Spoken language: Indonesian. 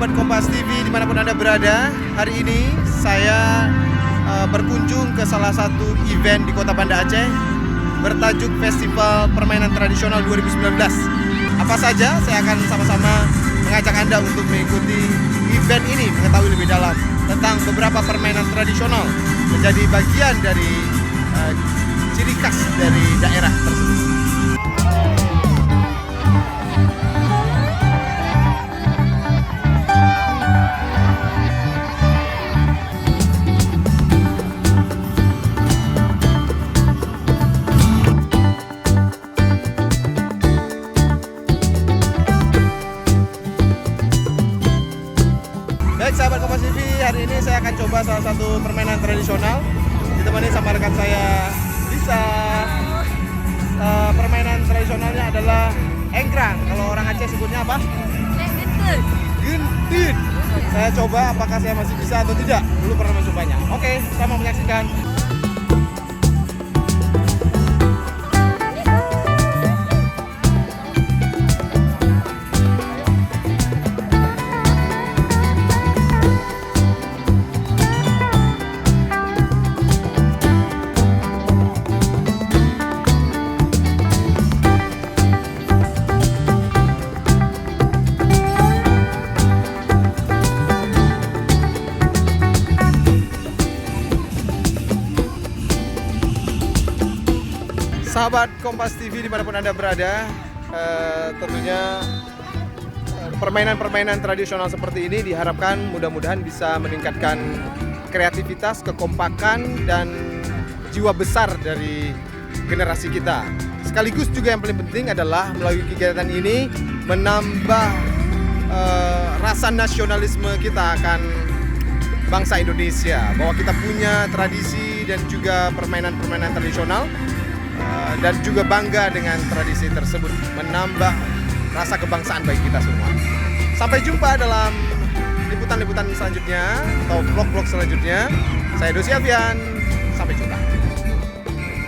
sahabat Kompas TV dimanapun Anda berada. Hari ini saya berkunjung ke salah satu event di Kota Banda Aceh bertajuk Festival Permainan Tradisional 2019. Apa saja? Saya akan sama-sama mengajak Anda untuk mengikuti event ini, mengetahui lebih dalam tentang beberapa permainan tradisional menjadi bagian dari ciri khas dari daerah tersebut. Baik sahabat Kompas TV, hari ini saya akan coba salah satu permainan tradisional ditemani sama rekan saya Lisa. Permainan tradisionalnya adalah engkrang. Kalau orang Aceh sebutnya apa? Gentit. Gentit. Saya coba apakah saya masih bisa atau tidak. Dulu pernah mencobanya. Oke, sama menyaksikan. Sahabat Kompas TV dimanapun Anda berada, tentunya permainan-permainan tradisional seperti ini diharapkan mudah-mudahan bisa meningkatkan kreativitas, kekompakan, dan jiwa besar dari generasi kita. Sekaligus juga yang paling penting adalah melalui kegiatan ini menambah rasa nasionalisme kita akan bangsa Indonesia, bahwa kita punya tradisi dan juga permainan-permainan tradisional. Dan juga bangga dengan tradisi tersebut, menambah rasa kebangsaan bagi kita semua. Sampai jumpa dalam liputan-liputan selanjutnya atau vlog-vlog selanjutnya. Saya Dosi Avian, sampai jumpa.